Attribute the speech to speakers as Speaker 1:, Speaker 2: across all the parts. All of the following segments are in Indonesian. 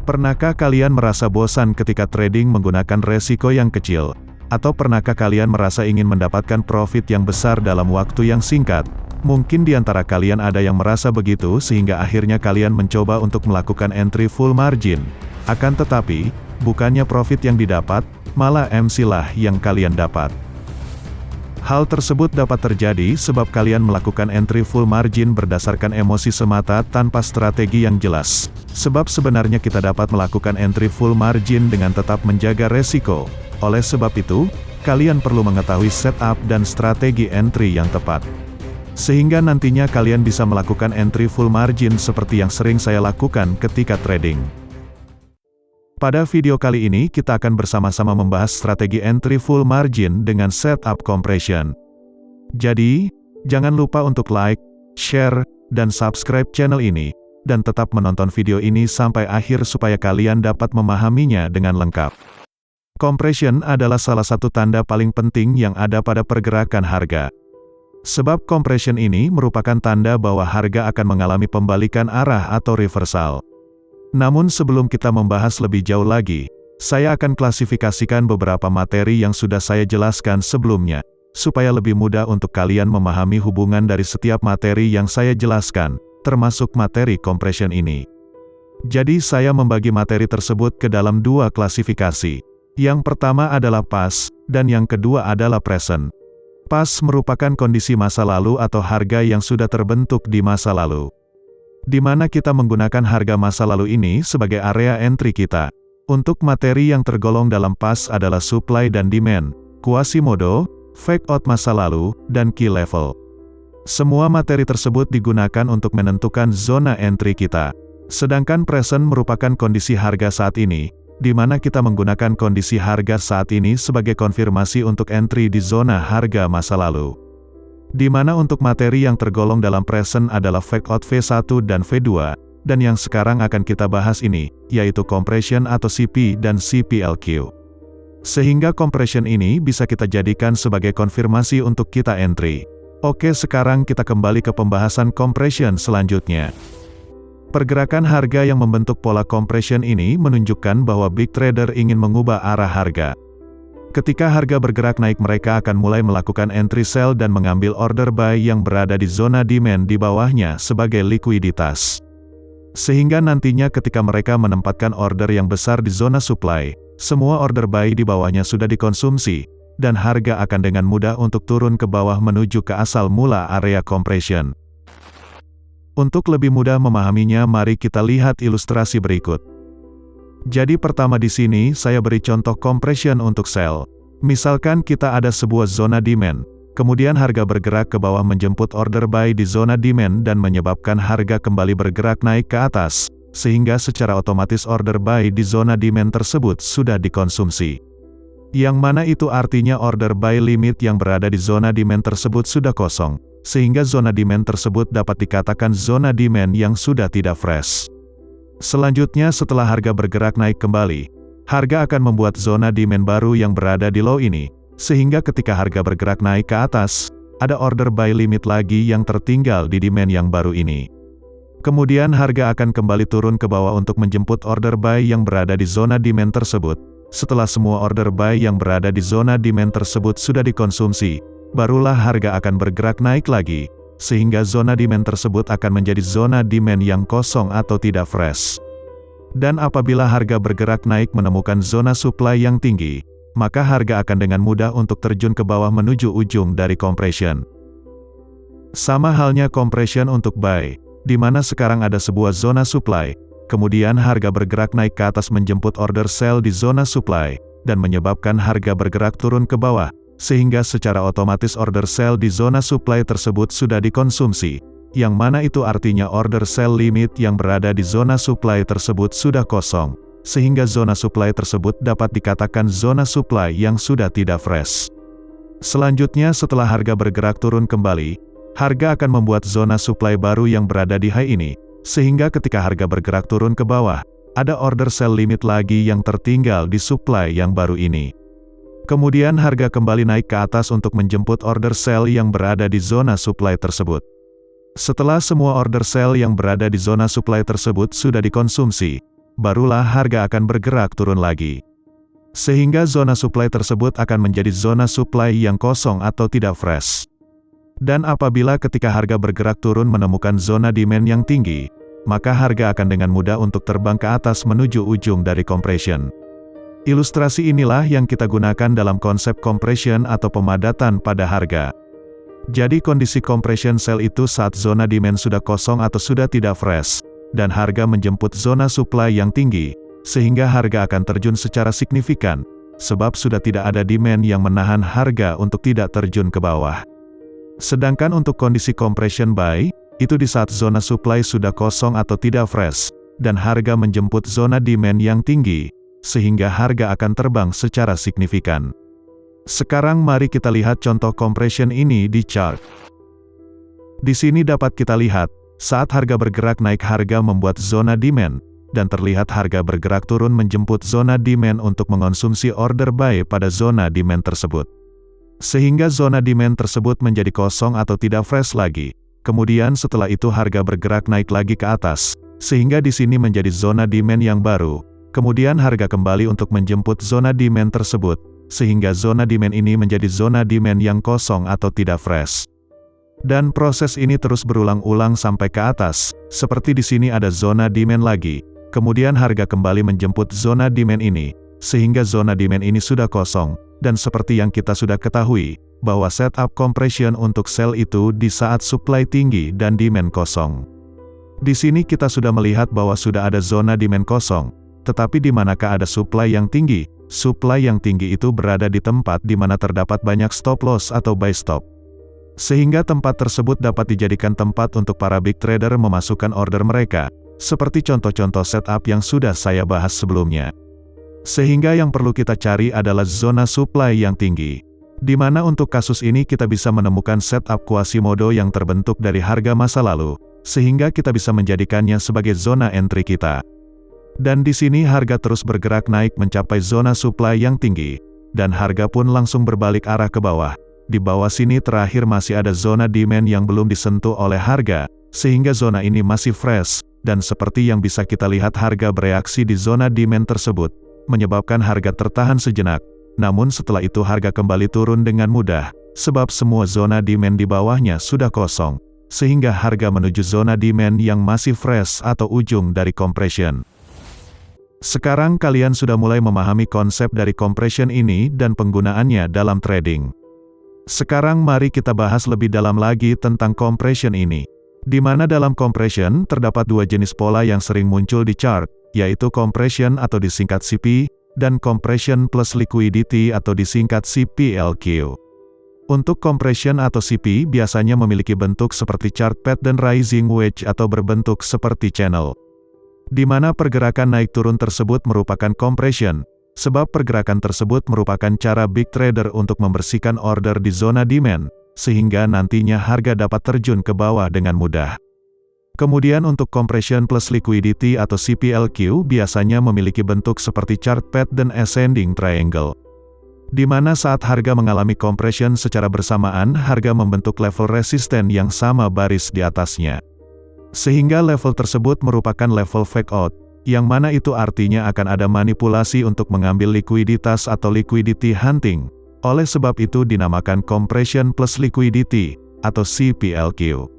Speaker 1: Pernahkah kalian merasa bosan ketika trading menggunakan resiko yang kecil? Atau pernahkah kalian merasa ingin mendapatkan profit yang besar dalam waktu yang singkat? Mungkin di antara kalian ada yang merasa begitu sehingga akhirnya kalian mencoba untuk melakukan entry full margin. Akan tetapi, bukannya profit yang didapat, malah MC lah yang kalian dapat. Hal tersebut dapat terjadi sebab kalian melakukan entry full margin berdasarkan emosi semata tanpa strategi yang jelas. Sebab sebenarnya kita dapat melakukan entry full margin dengan tetap menjaga resiko. Oleh sebab itu, kalian perlu mengetahui setup dan strategi entry yang tepat. Sehingga nantinya kalian bisa melakukan entry full margin seperti yang sering saya lakukan ketika trading. Pada video kali ini kita akan bersama-sama membahas strategi entry full margin dengan setup compression. Jadi, jangan lupa untuk like, share, dan subscribe channel ini, dan tetap menonton video ini sampai akhir supaya kalian dapat memahaminya dengan lengkap. Compression adalah salah satu tanda paling penting yang ada pada pergerakan harga. Sebab compression ini merupakan tanda bahwa harga akan mengalami pembalikan arah atau reversal. Namun sebelum kita membahas lebih jauh lagi, saya akan klasifikasikan beberapa materi yang sudah saya jelaskan sebelumnya, supaya lebih mudah untuk kalian memahami hubungan dari setiap materi yang saya jelaskan, termasuk materi compression ini. Jadi saya membagi materi tersebut ke dalam dua klasifikasi. Yang pertama adalah past, dan yang kedua adalah present. Past merupakan kondisi masa lalu atau harga yang sudah terbentuk di masa lalu, di mana kita menggunakan harga masa lalu ini sebagai area entry kita. Untuk materi yang tergolong dalam past adalah supply dan demand, Quasimodo, fake out masa lalu, dan key level. Semua materi tersebut digunakan untuk menentukan zona entry kita. Sedangkan present merupakan kondisi harga saat ini, di mana kita menggunakan kondisi harga saat ini sebagai konfirmasi untuk entry di zona harga masa lalu. Di mana untuk materi yang tergolong dalam present adalah fake out V1 dan V2, dan yang sekarang akan kita bahas ini, yaitu compression atau CP dan CPLQ. Sehingga compression ini bisa kita jadikan sebagai konfirmasi untuk kita entry. Oke, sekarang kita kembali ke pembahasan compression selanjutnya. Pergerakan harga yang membentuk pola compression ini menunjukkan bahwa big trader ingin mengubah arah harga. Ketika harga bergerak naik, mereka akan mulai melakukan entry sell dan mengambil order buy yang berada di zona demand di bawahnya sebagai likuiditas. Sehingga nantinya ketika mereka menempatkan order yang besar di zona supply, semua order buy di bawahnya sudah dikonsumsi, dan harga akan dengan mudah untuk turun ke bawah menuju ke asal mula area compression. Untuk lebih mudah memahaminya, mari kita lihat ilustrasi berikut. Jadi pertama di sini saya beri contoh compression untuk sell. Misalkan kita ada sebuah zona demand, kemudian harga bergerak ke bawah menjemput order buy di zona demand dan menyebabkan harga kembali bergerak naik ke atas, sehingga secara otomatis order buy di zona demand tersebut sudah dikonsumsi. Yang mana itu artinya order buy limit yang berada di zona demand tersebut sudah kosong, sehingga zona demand tersebut dapat dikatakan zona demand yang sudah tidak fresh. Selanjutnya setelah harga bergerak naik kembali, harga akan membuat zona demand baru yang berada di low ini, sehingga ketika harga bergerak naik ke atas, ada order buy limit lagi yang tertinggal di demand yang baru ini. Kemudian harga akan kembali turun ke bawah untuk menjemput order buy yang berada di zona demand tersebut. Setelah semua order buy yang berada di zona demand tersebut sudah dikonsumsi, barulah harga akan bergerak naik lagi, sehingga zona demand tersebut akan menjadi zona demand yang kosong atau tidak fresh. Dan apabila harga bergerak naik menemukan zona supply yang tinggi, maka harga akan dengan mudah untuk terjun ke bawah menuju ujung dari compression. Sama halnya compression untuk buy, di mana sekarang ada sebuah zona supply, kemudian harga bergerak naik ke atas menjemput order sell di zona supply, dan menyebabkan harga bergerak turun ke bawah, sehingga secara otomatis order sell di zona supply tersebut sudah dikonsumsi, yang mana itu artinya order sell limit yang berada di zona supply tersebut sudah kosong, sehingga zona supply tersebut dapat dikatakan zona supply yang sudah tidak fresh. Selanjutnya setelah harga bergerak turun kembali, harga akan membuat zona supply baru yang berada di high ini, sehingga ketika harga bergerak turun ke bawah, ada order sell limit lagi yang tertinggal di supply yang baru ini. Kemudian harga kembali naik ke atas untuk menjemput order sell yang berada di zona supply tersebut. Setelah semua order sell yang berada di zona supply tersebut sudah dikonsumsi, barulah harga akan bergerak turun lagi. Sehingga zona supply tersebut akan menjadi zona supply yang kosong atau tidak fresh. Dan apabila ketika harga bergerak turun menemukan zona demand yang tinggi, maka harga akan dengan mudah untuk terbang ke atas menuju ujung dari compression. Ilustrasi inilah yang kita gunakan dalam konsep compression atau pemadatan pada harga. Jadi kondisi compression sell itu saat zona demand sudah kosong atau sudah tidak fresh, dan harga menjemput zona supply yang tinggi, sehingga harga akan terjun secara signifikan, sebab sudah tidak ada demand yang menahan harga untuk tidak terjun ke bawah. Sedangkan untuk kondisi compression buy, itu di saat zona supply sudah kosong atau tidak fresh, dan harga menjemput zona demand yang tinggi, sehingga harga akan terbang secara signifikan. Sekarang mari kita lihat contoh compression ini di chart. Di sini dapat kita lihat, saat harga bergerak naik harga membuat zona demand, dan terlihat harga bergerak turun menjemput zona demand untuk mengonsumsi order buy pada zona demand tersebut. Sehingga zona demand tersebut menjadi kosong atau tidak fresh lagi. Kemudian setelah itu harga bergerak naik lagi ke atas, sehingga di sini menjadi zona demand yang baru. Kemudian harga kembali untuk menjemput zona demand tersebut, sehingga zona demand ini menjadi zona demand yang kosong atau tidak fresh. Dan proses ini terus berulang-ulang sampai ke atas, seperti di sini ada zona demand lagi, kemudian harga kembali menjemput zona demand ini, sehingga zona demand ini sudah kosong, dan seperti yang kita sudah ketahui, bahwa setup compression untuk sell itu di saat supply tinggi dan demand kosong. Di sini kita sudah melihat bahwa sudah ada zona demand kosong, tetapi di manakah ada supply yang tinggi? Supply yang tinggi itu berada di tempat di mana terdapat banyak stop loss atau buy stop. Sehingga tempat tersebut dapat dijadikan tempat untuk para big trader memasukkan order mereka, seperti contoh-contoh setup yang sudah saya bahas sebelumnya. Sehingga yang perlu kita cari adalah zona supply yang tinggi. Di mana untuk kasus ini kita bisa menemukan setup Quasimodo yang terbentuk dari harga masa lalu, sehingga kita bisa menjadikannya sebagai zona entry kita. Dan di sini harga terus bergerak naik mencapai zona supply yang tinggi, dan harga pun langsung berbalik arah ke bawah. Di bawah sini terakhir masih ada zona demand yang belum disentuh oleh harga, sehingga zona ini masih fresh, dan seperti yang bisa kita lihat harga bereaksi di zona demand tersebut, menyebabkan harga tertahan sejenak, namun setelah itu harga kembali turun dengan mudah, sebab semua zona demand di bawahnya sudah kosong, sehingga harga menuju zona demand yang masih fresh atau ujung dari compression. Sekarang kalian sudah mulai memahami konsep dari compression ini dan penggunaannya dalam trading. Sekarang mari kita bahas lebih dalam lagi tentang compression ini. Di mana dalam compression terdapat dua jenis pola yang sering muncul di chart, yaitu compression atau disingkat CP, dan compression plus liquidity atau disingkat CPLQ. Untuk compression atau CP biasanya memiliki bentuk seperti chart pattern rising wedge atau berbentuk seperti channel. Di mana pergerakan naik turun tersebut merupakan compression, sebab pergerakan tersebut merupakan cara big trader untuk membersihkan order di zona demand, sehingga nantinya harga dapat terjun ke bawah dengan mudah. Kemudian untuk compression plus liquidity atau CPLQ biasanya memiliki bentuk seperti chart pattern ascending triangle. Di mana saat harga mengalami compression secara bersamaan, harga membentuk level resisten yang sama baris di atasnya. Sehingga level tersebut merupakan level fake out, yang mana itu artinya akan ada manipulasi untuk mengambil likuiditas atau liquidity hunting. Oleh sebab itu dinamakan compression plus liquidity, atau CPLQ.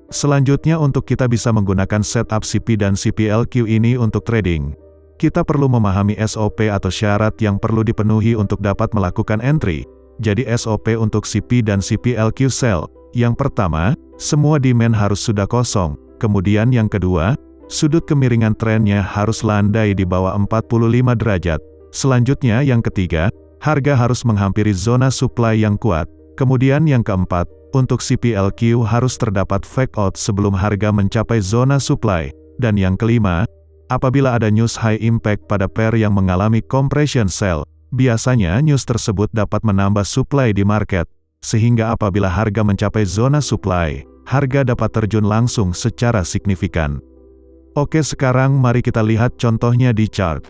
Speaker 1: Selanjutnya untuk kita bisa menggunakan setup CP dan CPLQ ini untuk trading, kita perlu memahami SOP atau syarat yang perlu dipenuhi untuk dapat melakukan entry. Jadi SOP untuk CP dan CPLQ sell, yang pertama, semua demand harus sudah kosong. Kemudian yang kedua, sudut kemiringan trennya harus landai di bawah 45 derajat. Selanjutnya yang ketiga, harga harus menghampiri zona supply yang kuat. Kemudian yang keempat, untuk CPLQ harus terdapat fake out sebelum harga mencapai zona supply. Dan yang kelima, apabila ada news high impact pada pair yang mengalami compression sell, biasanya news tersebut dapat menambah supply di market. Sehingga apabila harga mencapai zona supply, harga dapat terjun langsung secara signifikan. Oke, sekarang mari kita lihat contohnya di chart.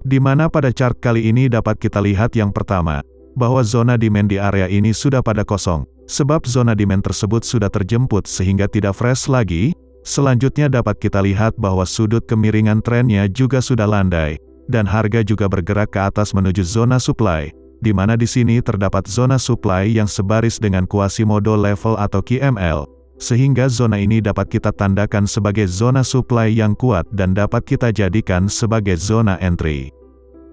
Speaker 1: Di mana pada chart kali ini dapat kita lihat yang pertama, bahwa zona demand di area ini sudah pada kosong, sebab zona demand tersebut sudah terjemput sehingga tidak fresh lagi, Selanjutnya dapat kita lihat bahwa sudut kemiringan trennya juga sudah landai, dan harga juga bergerak ke atas menuju zona supply, di mana di sini terdapat zona supply yang sebaris dengan Quasimodo level atau QML, sehingga zona ini dapat kita tandakan sebagai zona supply yang kuat dan dapat kita jadikan sebagai zona entry.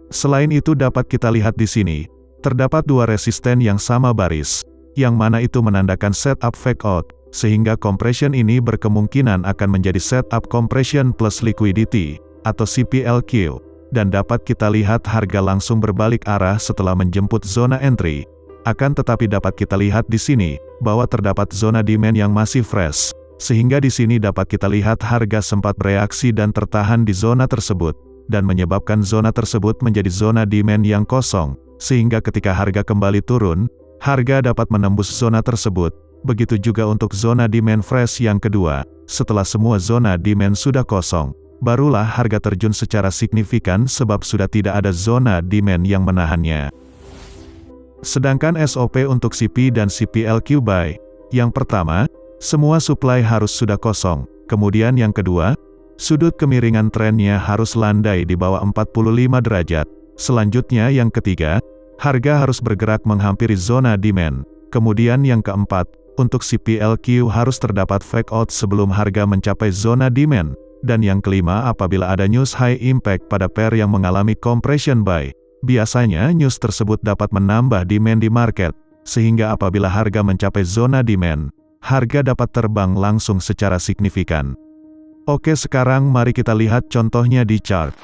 Speaker 1: Selain itu dapat kita lihat di sini, terdapat dua resisten yang sama baris, yang mana itu menandakan setup fake out, sehingga compression ini berkemungkinan akan menjadi setup compression plus liquidity, atau CPLQ, dan dapat kita lihat harga langsung berbalik arah setelah menjemput zona entry. Akan tetapi dapat kita lihat di sini, bahwa terdapat zona demand yang masih fresh, sehingga di sini dapat kita lihat harga sempat bereaksi dan tertahan di zona tersebut, dan menyebabkan zona tersebut menjadi zona demand yang kosong, sehingga ketika harga kembali turun, harga dapat menembus zona tersebut. Begitu juga untuk zona demand fresh yang kedua, setelah semua zona demand sudah kosong, barulah harga terjun secara signifikan sebab sudah tidak ada zona demand yang menahannya. Sedangkan SOP untuk CP dan CPLQ buy, yang pertama, semua supply harus sudah kosong, kemudian yang kedua, sudut kemiringan trennya harus landai di bawah 45 derajat, selanjutnya yang ketiga, harga harus bergerak menghampiri zona demand, kemudian yang keempat, untuk CPLQ harus terdapat fake out sebelum harga mencapai zona demand, dan yang kelima apabila ada news high impact pada pair yang mengalami compression buy, biasanya news tersebut dapat menambah demand di market, sehingga apabila harga mencapai zona demand, harga dapat terbang langsung secara signifikan. Oke, sekarang mari kita lihat contohnya di chart.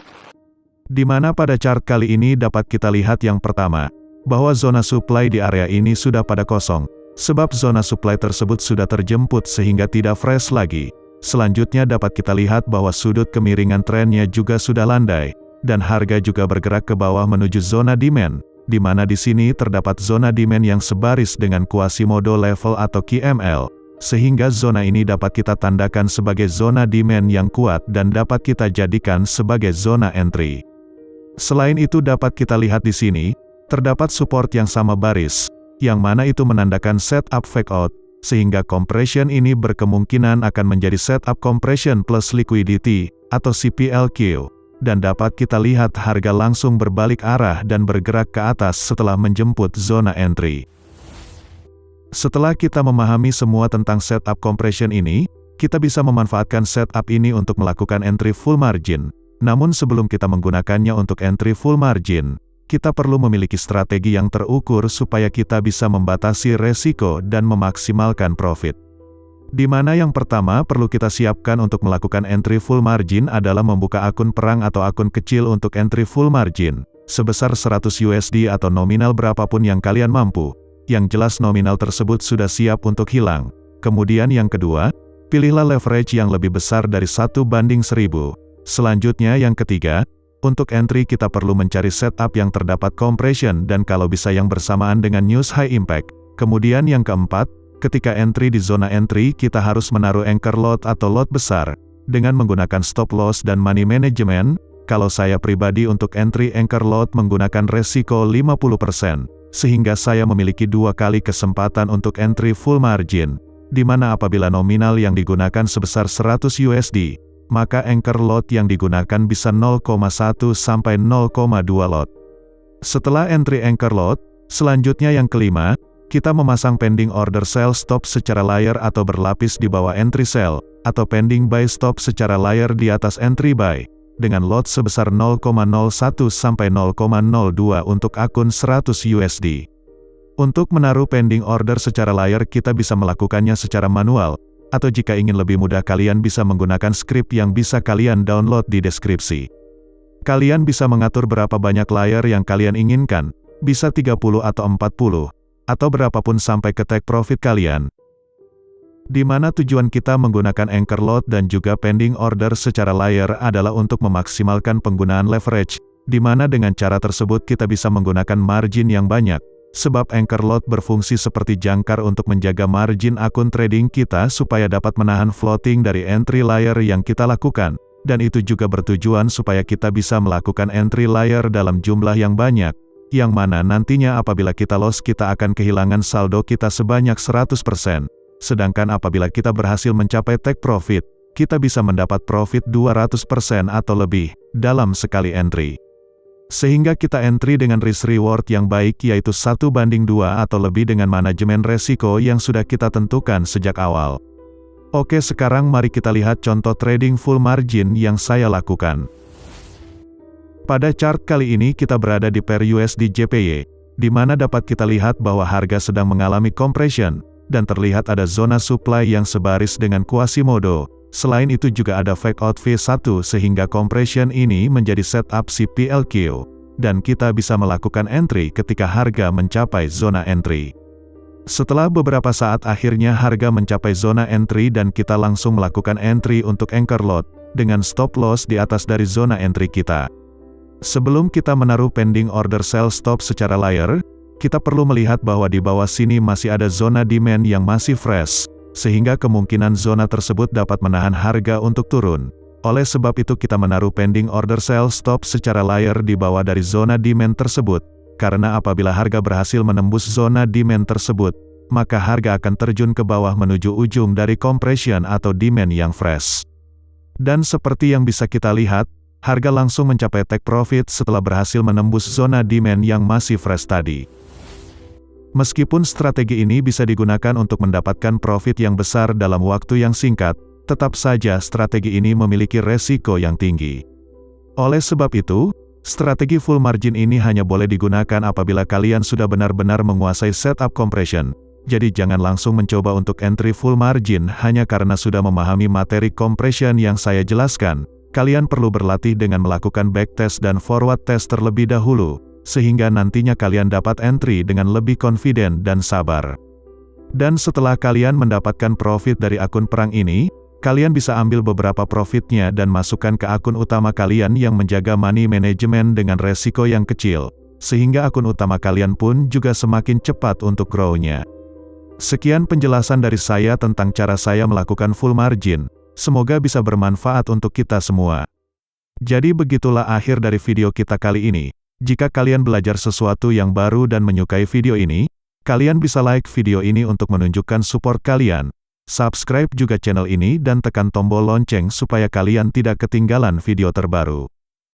Speaker 1: Di mana pada chart kali ini dapat kita lihat yang pertama, bahwa zona supply di area ini sudah pada kosong, sebab zona supply tersebut sudah terjemput sehingga tidak fresh lagi. Selanjutnya dapat kita lihat bahwa sudut kemiringan trennya juga sudah landai, dan harga juga bergerak ke bawah menuju zona demand, di mana di sini terdapat zona demand yang sebaris dengan Quasimodo level atau QML, sehingga zona ini dapat kita tandakan sebagai zona demand yang kuat dan dapat kita jadikan sebagai zona entry. Selain itu dapat kita lihat di sini, terdapat support yang sama baris, yang mana itu menandakan setup fake out, sehingga compression ini berkemungkinan akan menjadi setup compression plus liquidity, atau CPLQ, dan dapat kita lihat harga langsung berbalik arah dan bergerak ke atas setelah menjemput zona entry. Setelah kita memahami semua tentang setup compression ini, kita bisa memanfaatkan setup ini untuk melakukan entry full margin. Namun sebelum kita menggunakannya untuk entry full margin, kita perlu memiliki strategi yang terukur supaya kita bisa membatasi resiko dan memaksimalkan profit. Di mana yang pertama perlu kita siapkan untuk melakukan entry full margin adalah membuka akun perang atau akun kecil untuk entry full margin, sebesar 100 USD atau nominal berapapun yang kalian mampu. Yang jelas nominal tersebut sudah siap untuk hilang. Kemudian yang kedua, pilihlah leverage yang lebih besar dari 1:1000. Selanjutnya yang ketiga, untuk entry kita perlu mencari setup yang terdapat compression dan kalau bisa yang bersamaan dengan news high impact. Kemudian yang keempat, ketika entry di zona entry kita harus menaruh anchor lot atau lot besar, dengan menggunakan stop loss dan money management. Kalau saya pribadi untuk entry anchor lot menggunakan resiko 50%, sehingga saya memiliki 2 kali kesempatan untuk entry full margin, di mana apabila nominal yang digunakan sebesar 100 USD, maka anchor lot yang digunakan bisa 0,1 sampai 0,2 lot. Setelah entry anchor lot, selanjutnya yang kelima, kita memasang pending order sell stop secara layer atau berlapis di bawah entry sell, atau pending buy stop secara layer di atas entry buy, dengan lot sebesar 0,01 sampai 0,02 untuk akun 100 USD. Untuk menaruh pending order secara layer kita bisa melakukannya secara manual, atau jika ingin lebih mudah kalian bisa menggunakan script yang bisa kalian download di deskripsi. Kalian bisa mengatur berapa banyak layer yang kalian inginkan, bisa 30 atau 40, atau berapapun sampai ke take profit kalian. Di mana tujuan kita menggunakan anchor lot dan juga pending order secara layer adalah untuk memaksimalkan penggunaan leverage, di mana dengan cara tersebut kita bisa menggunakan margin yang banyak. Sebab anchor lot berfungsi seperti jangkar untuk menjaga margin akun trading kita supaya dapat menahan floating dari entry layer yang kita lakukan, dan itu juga bertujuan supaya kita bisa melakukan entry layer dalam jumlah yang banyak, yang mana nantinya apabila kita loss kita akan kehilangan saldo kita sebanyak 100%, sedangkan apabila kita berhasil mencapai take profit, kita bisa mendapat profit 200% atau lebih dalam sekali entry. Sehingga kita entry dengan risk reward yang baik, yaitu 1:2 atau lebih dengan manajemen resiko yang sudah kita tentukan sejak awal. Oke, sekarang mari kita lihat contoh trading full margin yang saya lakukan. Pada chart kali ini kita berada di pair USD JPY, di mana dapat kita lihat bahwa harga sedang mengalami compression, dan terlihat ada zona supply yang sebaris dengan Quasimodo. Selain itu juga ada fake out V1 sehingga compression ini menjadi setup CPLQ, dan kita bisa melakukan entry ketika harga mencapai zona entry. Setelah beberapa saat akhirnya harga mencapai zona entry dan kita langsung melakukan entry untuk anchor lot, dengan stop loss di atas dari zona entry kita. Sebelum kita menaruh pending order sell stop secara layer, kita perlu melihat bahwa di bawah sini masih ada zona demand yang masih fresh, sehingga kemungkinan zona tersebut dapat menahan harga untuk turun. Oleh sebab itu kita menaruh pending order sell stop secara layer di bawah dari zona demand tersebut, karena apabila harga berhasil menembus zona demand tersebut, maka harga akan terjun ke bawah menuju ujung dari compression atau demand yang fresh. Dan seperti yang bisa kita lihat, harga langsung mencapai take profit setelah berhasil menembus zona demand yang masih fresh tadi. Meskipun strategi ini bisa digunakan untuk mendapatkan profit yang besar dalam waktu yang singkat, tetap saja strategi ini memiliki resiko yang tinggi. Oleh sebab itu, strategi full margin ini hanya boleh digunakan apabila kalian sudah benar-benar menguasai setup compression. Jadi jangan langsung mencoba untuk entry full margin hanya karena sudah memahami materi compression yang saya jelaskan. Kalian perlu berlatih dengan melakukan backtest dan forward test terlebih dahulu, sehingga nantinya kalian dapat entry dengan lebih confident dan sabar. Dan setelah kalian mendapatkan profit dari akun perang ini, kalian bisa ambil beberapa profitnya dan masukkan ke akun utama kalian yang menjaga money management dengan resiko yang kecil, sehingga akun utama kalian pun juga semakin cepat untuk grow-nya. Sekian penjelasan dari saya tentang cara saya melakukan full margin. Semoga bisa bermanfaat untuk kita semua. Jadi begitulah akhir dari video kita kali ini. Jika kalian belajar sesuatu yang baru dan menyukai video ini, kalian bisa like video ini untuk menunjukkan support kalian. Subscribe juga channel ini dan tekan tombol lonceng supaya kalian tidak ketinggalan video terbaru.